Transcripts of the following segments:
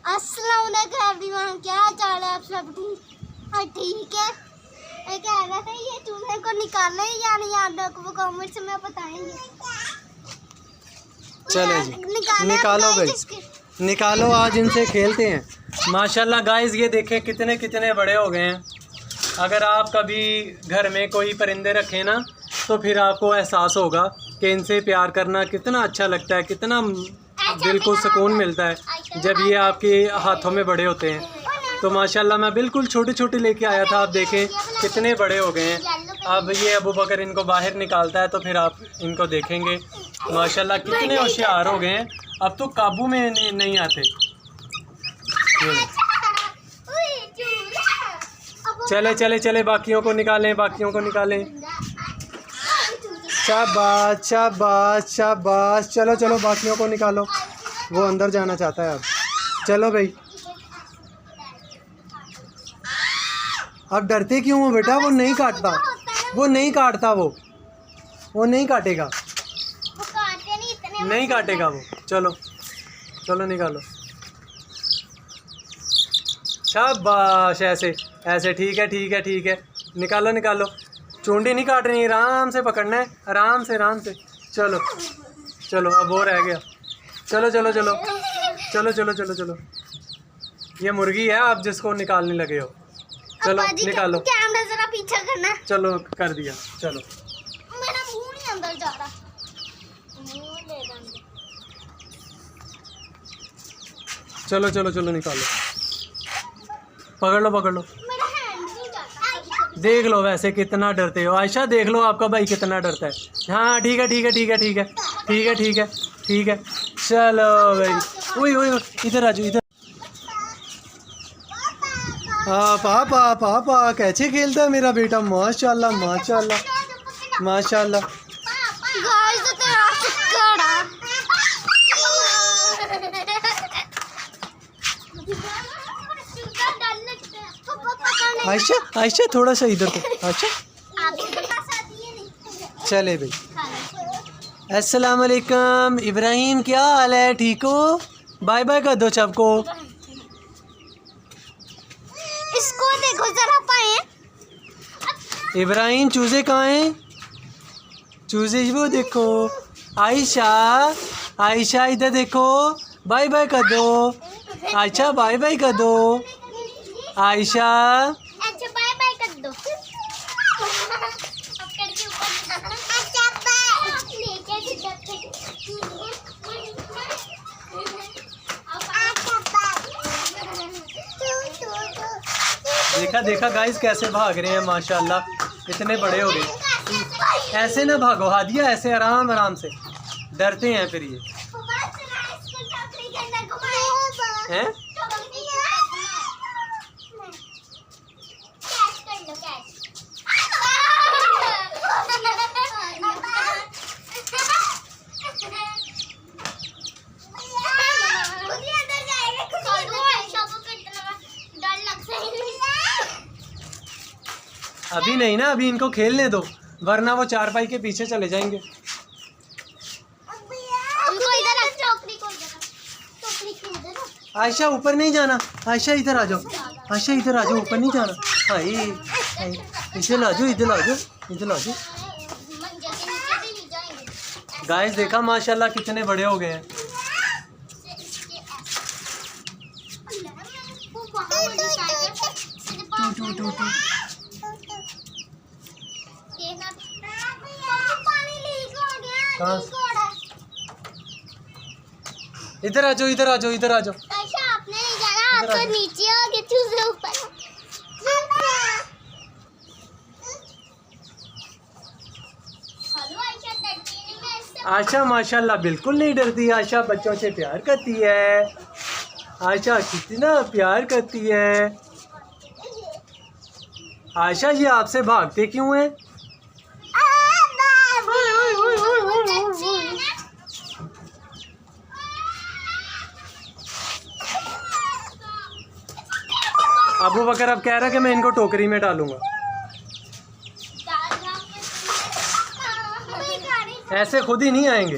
अस्सलाम वालेकुम एवरीवन, क्या चाल है आप सब? ठीक है। मैं कह रहा था ये चूहे को निकालना है या नहीं, आप लोग को कमेंट्स में बताएंगे। चले जी, निकालो भाई, निकालो, आज इनसे खेलते हैं। माशाल्लाह गाइस, ये देखें कितने कितने बड़े हो गए हैं। अगर आप कभी घर में कोई परिंदे रखें ना, तो फिर आपको एहसास होगा कि इनसे प्यार करना कितना अच्छा लगता है, कितना दिल को सुकून मिलता है जब ये आपके हाथों में बड़े होते हैं। तो माशाल्लाह मैं बिल्कुल छोटे छोटे लेके आया था, आप देखें कितने बड़े हो गए हैं। अब ये अबू बकर इनको बाहर निकालता है तो फिर आप इनको देखेंगे। माशाल्लाह कितने होशियार हो गए हैं, अब तो काबू में नहीं आते। चले चले चले, बाकियों को निकालें, बाकियों को निकालें। शाबाश शाबाश शाबाश, चलो चलो बाकियों को निकालो, वो अंदर जाना चाहता है अब। चलो भाई, अब डरते क्यों हो बेटा? वो नहीं काटता, वो नहीं काटता, वो नहीं काटेगा, नहीं काटेगा वो। चलो चलो निकालो, शाबाश, ऐसे ऐसे, ठीक है ठीक है ठीक है, निकालो निकालो। चूंडी नहीं काटनी, आराम से पकड़ना है, आराम से आराम से। चलो चलो, अब वो रह गया। चलो चलो चलो चलो चलो चलो चलो, ये मुर्गी है आप जिसको निकालने लगे हो। चलो निकालो, कैमरा जरा पीछे करना। चलो कर दिया, चलो। मेरा मुंह नहीं अंदर जा रहा, मुंह ले लेंगे। चलो चलो चलो निकालो, पकड़ लो पकड़ लो। मेरा हैंड नहीं जाता। देख लो वैसे कितना डरते हो। आयशा देख लो आपका भाई कितना डरता है। हाँ ठीक है ठीक है ठीक है ठीक है ठीक है ठीक है ठीक है, चलो भाई। ओए ओए, इधर आ जाओ, इधर। हाँ पापा पापा, कैसे खेलता है मेरा बेटा, माशाल्लाह माशाल्लाह माशाल्लाह। गाइस तो तेरा चक्कर है। आयशा आयशा थोड़ा सा इधर को, आयशा। चले भाई, अस्सलाम वालेकुम इब्राहिम, क्या हाल है, ठीक हो? बाय बाय कर दो सबको। इसको देखो जरा पाए। इब्राहिम चूजे कहाँ हैं? चूजे वो देखो। आयशा आयशा इधर देखो, बाय बाय कर दो। आयशा बाय बाय कर दो। आयशा अच्छा बाय बाय कर दो। देखा देखा गाइस कैसे भाग रहे हैं, माशाल्लाह इतने बड़े हो गए। ऐसे ना भागो हादिया, ऐसे आराम आराम से, डरते हैं फिर ये हैं। अभी नहीं ना, अभी इनको खेलने दो, वरना वो चारपाई के पीछे चले जाएंगे। आयशा ऊपर नहीं जाना, आयशा इधर आ जाओ, आयशा इधर आ जाओ, ऊपर नहीं जाना। हाय इधर आ जाओ, इधर आ जाओ, इधर आ जाओ। गाइस देखा माशाल्लाह कितने बड़े हो गए हैं। टू टू टू। इधर आ जाओ, इधर आ जाओ, इधर आ जाओ। आपने नहीं जाना, आप तो नीचे हो गए, चूजे ऊपर। आयशा माशाल्लाह बिल्कुल नहीं डरती, आयशा बच्चों से प्यार करती है। आयशा कितना प्यार करती है। आयशा ये आपसे भागते क्यों हैं? अबू बकर अब कह रहा है कि मैं इनको टोकरी में डालूंगा। ऐसे खुद ही नहीं आएंगे।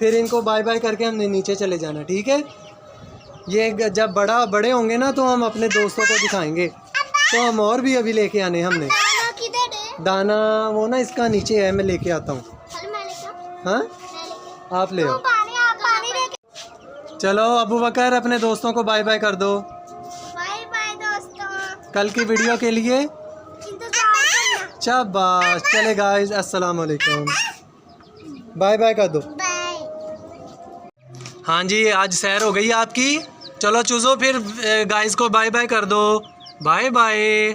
फिर इनको बाय बाय करके हमने नीचे चले जाना, ठीक है। ये जब बड़े होंगे ना तो हम अपने दोस्तों को दिखाएंगे, तो हम और भी अभी लेके आने हमने। दाना किधर है? दाना वो ना इसका नीचे है, मैं लेके आता हूँ। चल मैं लेके आऊं? हाँ मैं लेके आप ले आओ। आप पानी लेके। चलो अबू बकर अपने दोस्तों को बाय बाय कर दो। बाय बाय दोस्तों, कल की वीडियो के लिए इंतजार करना। शाबाश। चले गाइस, अस्सलाम वालेकुम, बाय बाय कर दो। बाय। हाँ जी, आज सैर हो गई आपकी। चलो चूजो फिर गाइस को बाय बाय कर दो। Bye bye.